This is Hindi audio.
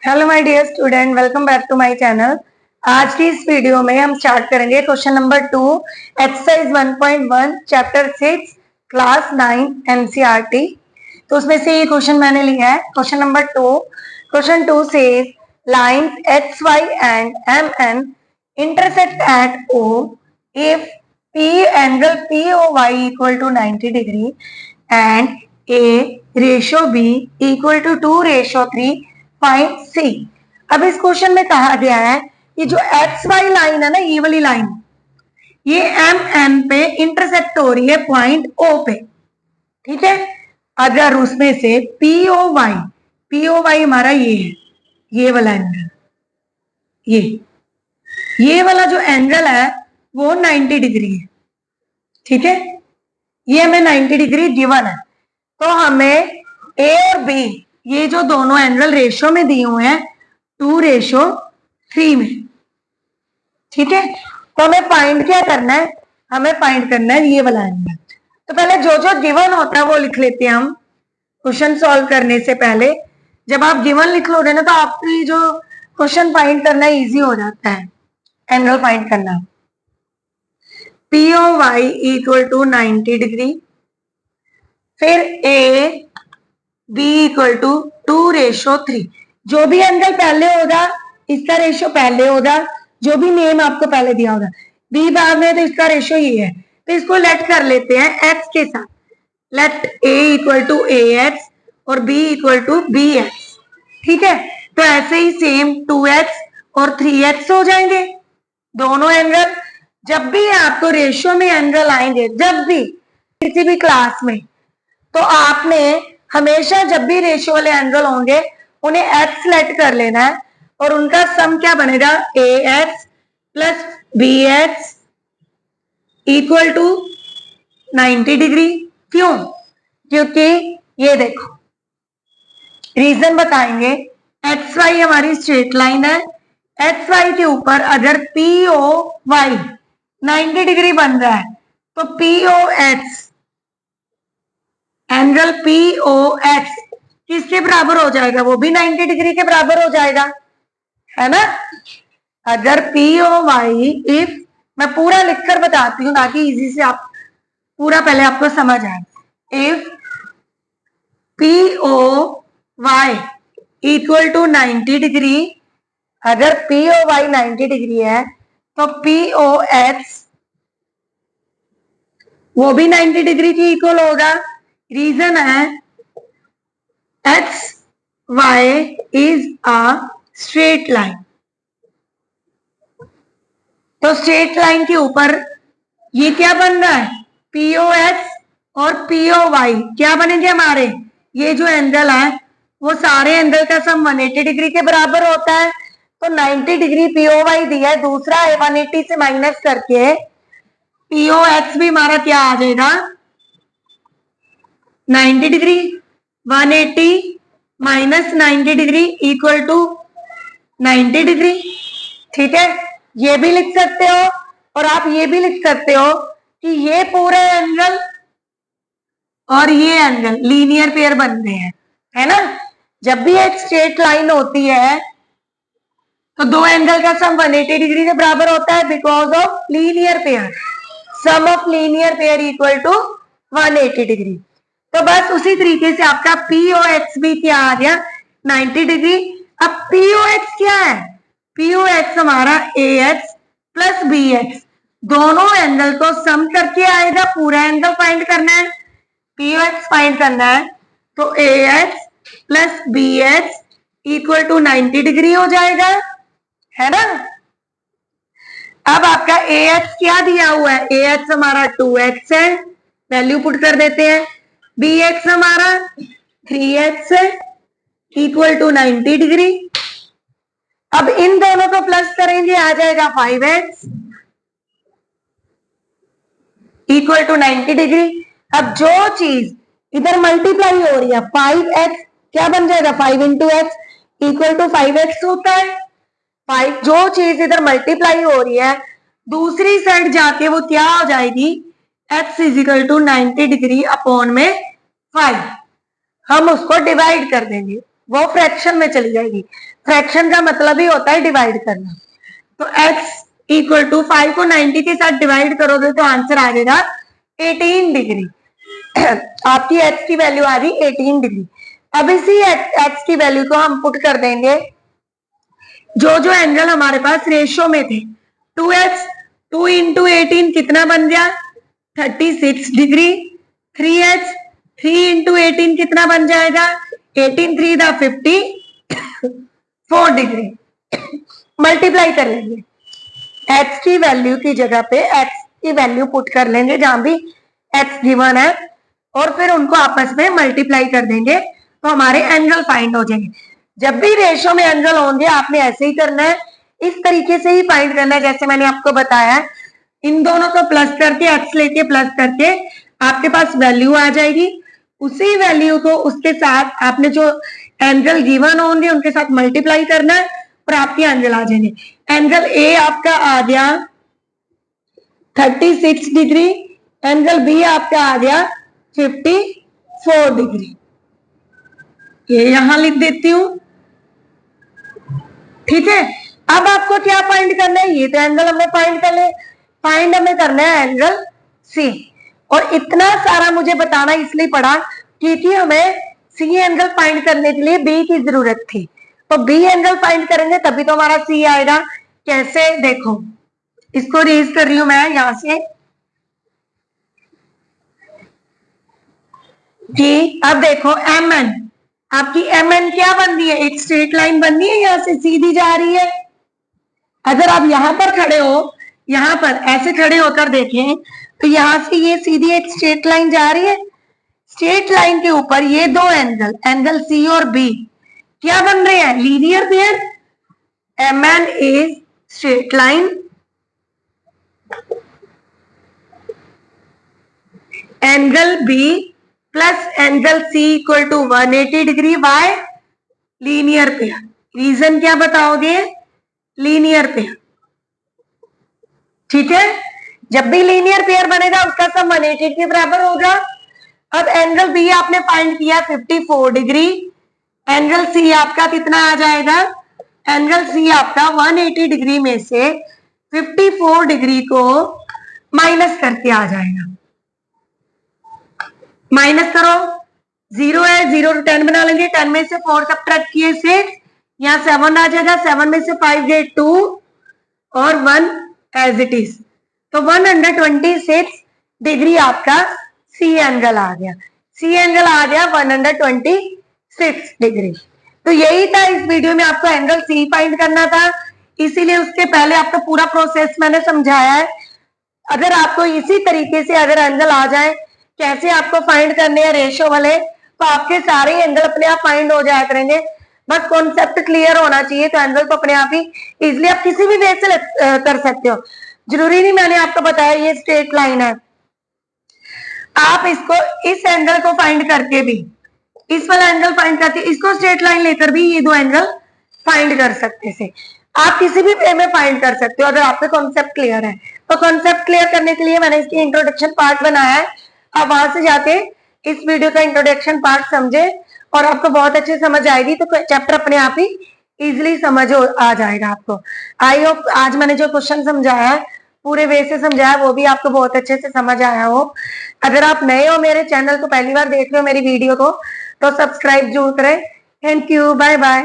Hello my dear student, welcome back to my channel. आज की इस वीडियो में हम स्टार्ट करेंगे question number 2 exercise 1.1 chapter 6 class 9 NCERT. तो उसमें से ये क्वेश्चन मैंने लिया है, question number 2। Question 2 says lines X Y and M N intersect at O if P angle POY equal to 90 degree and A ratio B equal to 2:3 find सी। अब इस क्वेश्चन में कहा गया है कि जो एक्स वाई लाइन है ना, ये वाली लाइन, ये एम एन पे इंटरसेक्ट हो रही है पॉइंट ओ पे, ठीक है। अगर उसमें से पी ओ वाई हमारा ये है, ये वाला एंगल, ये वाला जो एंगल है वो 90 डिग्री है, ठीक है। ये हमें 90 डिग्री गिवन है, तो हमें ए और बी ये जो दोनों एंगल रेशियो में दिए हुए हैं 2:3 में, ठीक है। तो हमें फाइंड क्या करना है, हमें फाइंड करना है ये वाला एंगल। तो पहले जो जो गिवन होता है वो लिख लेते हैं हम क्वेश्चन सॉल्व करने से पहले। जब आप गिवन लिख लोगे ना तो आपकी जो क्वेश्चन फाइंड करना इजी हो जाता है, एंगल फाइंड करना। P O Y equal to 90 degree, फिर ए बी इक्वल टू 2:3। जो भी एंगल पहले होगा इसका रेशियो पहले होगा, जो भी नेम आपको पहले दिया होगा। बी बाद में, तो इसका रेशियो ये है, तो इसको लेट कर लेते हैं एक्स के साथ। Let A equal to A X और B equal to B X, ठीक है। तो ऐसे ही सेम 2x और 3x हो जाएंगे दोनों एंगल। जब भी आपको रेशियो में एंगल आएंगे, जब भी किसी भी क्लास में, तो आपने हमेशा जब भी रेशियो वाले एंगल होंगे उन्हें एक्स लेट कर लेना है और उनका सम क्या बनेगा, A X plus B X equal to 90 degree. क्यों? क्योंकि ये देखो, रीजन बताएंगे। एक्स वाई हमारी स्ट्रेट लाइन है, एक्स वाई के ऊपर अगर पी ओ वाई 90 डिग्री बन रहा है तो P O X, angle P O X किसके बराबर हो जाएगा, वो भी 90 डिग्री के बराबर हो जाएगा, है ना। अगर पी ओ वाई, इफ, मैं पूरा लिखकर बताती हूँ ताकि इजी से आप पूरा पहले आपको समझ आए। If P O Y equal to 90 degree, अगर पी ओ वाई 90 डिग्री है तो पी ओ एक्स वो भी 90 डिग्री की इक्वल होगा। रीजन है X Y is a straight line, तो स्ट्रेट लाइन के ऊपर ये क्या बन रहा है, पीओ एक्स और पीओ वाई क्या बनेंगे हमारे, ये जो एंगल है वो सारे एंगल का सम 180 डिग्री के बराबर होता है। तो 90 डिग्री पीओ वाई दिया है, दूसरा 180 से माइनस करके पीओ एक्स भी हमारा क्या आ जाएगा, 90 degree. 180 minus 90 degree equal to 90 degree, ठीक है। ये भी लिख सकते हो और आप ये भी लिख सकते हो कि ये पूरे एंगल और ये एंगल लीनियर पेयर बनते हैं, है ना। जब भी एक स्ट्रेट लाइन होती है तो दो एंगल का सम 180 डिग्री के बराबर होता है because of linear pair. Sum of linear pair equal to 180 degree. तो बस उसी तरीके से आपका पी ओ एक्स भी क्या आ गया, 90 डिग्री। अब पी ओ एक्स क्या है, पी ओ एक्स हमारा ए एक्स प्लस बी एक्स, दोनों एंगल को सम करके आएगा, पूरा एंगल फाइंड करना है, पी ओ एक्स फाइंड करना है। तो A X plus B X equal to 90 degree हो जाएगा, है ना। अब आपका ए एक्स क्या दिया हुआ है, ए एक्स हमारा 2x है, वैल्यू पुट कर देते हैं। बी एक्स हमारा 3x है इक्वल टू 90 डिग्री। अब इन दोनों को प्लस करेंगे, आ जाएगा 5x इक्वल टू 90 डिग्री। अब जो चीज इधर मल्टीप्लाई हो रही है 5x क्या बन जाएगा, 5 into x equal to 5x होता है। 5 जो चीज इधर मल्टीप्लाई हो रही है दूसरी साइड जाके वो क्या हो जाएगी, x equal to 90 degree upon में 5, हम उसको डिवाइड कर देंगे। वो फ्रैक्शन में चली जाएगी। फ्रैक्शन का मतलब ही होता है डिवाइड करना। तो x इक्वल टू 5 को 90 के साथ डिवाइड करोगे तो आंसर आ जाएगा 18 डिग्री। आपकी x की वैल्यू आ रही 18 डिग्री। अब इसी x की वैल्यू को हम पुट कर देंगे जो जो एंगल हमारे पास रेशियो में थे। 2x 2 इंटू 18 कितना बन गया 36 डिग्री। 3x 3 इंटू 18 कितना बन जाएगा 18 3 दा 54 डिग्री। मल्टीप्लाई कर लेंगे x की वैल्यू की जगह पे x की वैल्यू पुट कर लेंगे जहां भी x गिवन है और फिर उनको आपस में मल्टीप्लाई कर देंगे तो हमारे एंगल फाइंड हो जाएंगे। जब भी रेशो में एंगल होंगे आपने ऐसे ही करना है, इस तरीके से ही फाइंड करना है जैसे मैंने आपको बताया। इन दोनों को प्लस करके x लेके प्लस करके आपके पास वैल्यू आ जाएगी। उसी वैल्यू को उसके साथ आपने जो एंगल गिवन होंगे उनके साथ मल्टीप्लाई करना है और आपके एंगल आ जाएंगे। एंगल ए आपका आ गया 36 डिग्री, एंगल बी आपका आ गया 54 डिग्री। ये यहां लिख देती हूं, ठीक है। अब आपको क्या फाइंड करना है, ये तो एंगल हमें फाइंड कर ले, फाइंड हमें करना है एंगल सी। और इतना सारा मुझे बताना इसलिए पड़ा क्योंकि हमें सी एंगल फाइंड करने के लिए बी की जरूरत थी। तो बी एंगल फाइंड करेंगे तभी तो हमारा सी आएगा। कैसे, देखो इसको रेज कर रही हूं मैं यहां से जी। अब देखो एम एन, आपकी एम एन क्या बन रही है, एक स्ट्रेट लाइन बन रही है, यहां से सीधी जा रही है। अगर आप यहां पर खड़े हो, यहां पर ऐसे खड़े होकर देखें तो यहां से ये सीधी एक स्ट्रेट लाइन जा रही है। स्ट्रेट लाइन के ऊपर ये दो एंगल, एंगल सी और बी क्या बन रहे हैं, linear pair. M N is straight line, angle B plus angle C equal to 180 degree by linear pair. Reason क्या बताओगे, लीनियर पेयर, ठीक है। जब भी लीनियर पेयर बनेगा उसका सम 180 के बराबर होगा। अब एंगल बी आपने फाइंड किया 54 डिग्री, एंगल सी आपका कितना आ जाएगा, एंगल सी आपका 180 डिग्री में से 54 डिग्री को माइनस करके आ जाएगा। माइनस करो, 0 है, 0 to 10 बना लेंगे, 10 में से 4 सब्ट्रैक्ट किए 6, यहाँ 7 आ जाएगा, 7 में से 5 गए 2 और 1 एज इट इज। तो 126 डिग्री आपका सी एंगल आ गया। सी एंगल आ गया 126 डिग्री। तो यही था इस वीडियो में, आपको एंगल सी फाइंड करना था, इसीलिए उसके पहले आपको पूरा प्रोसेस मैंने समझाया है। अगर आपको इसी तरीके से अगर एंगल आ जाए कैसे आपको फाइंड करने हैं रेशो वाले, तो आपके सारे एंगल अपने आप फाइंड हो जाया करेंगे। बस कॉन्सेप्ट क्लियर होना चाहिए तो एंगल तो अपने आप ही इजिली आप किसी भी वे से कर सकते हो। जरूरी नहीं मैंने आपको बताया ये स्ट्रेट लाइन है, आप इसको इस एंगल को फाइंड करके भी, इस वाला एंगल फाइंड करके इसको स्ट्रेट लाइन लेकर भी ये दो एंगल फाइंड कर सकते थे। आप किसी भी वे में फाइंड कर सकते हो अगर आपका कॉन्सेप्ट क्लियर है। तो कॉन्सेप्ट क्लियर करने के लिए मैंने इसकी इंट्रोडक्शन पार्ट बनाया है, आप वहां से जाके इस वीडियो का इंट्रोडक्शन पार्ट समझे और आपको बहुत अच्छे समझ आएगी। तो चैप्टर अपने आप ही इजिली समझ आ जाएगा आपको। आई होप आज मैंने जो क्वेश्चन समझाया है पूरे वे से समझाया वो भी आपको बहुत अच्छे से समझ आया हो। अगर आप नए हो मेरे चैनल को पहली बार देख रहे हो मेरी वीडियो को तो सब्सक्राइब जरूर करें। Thank you, bye bye.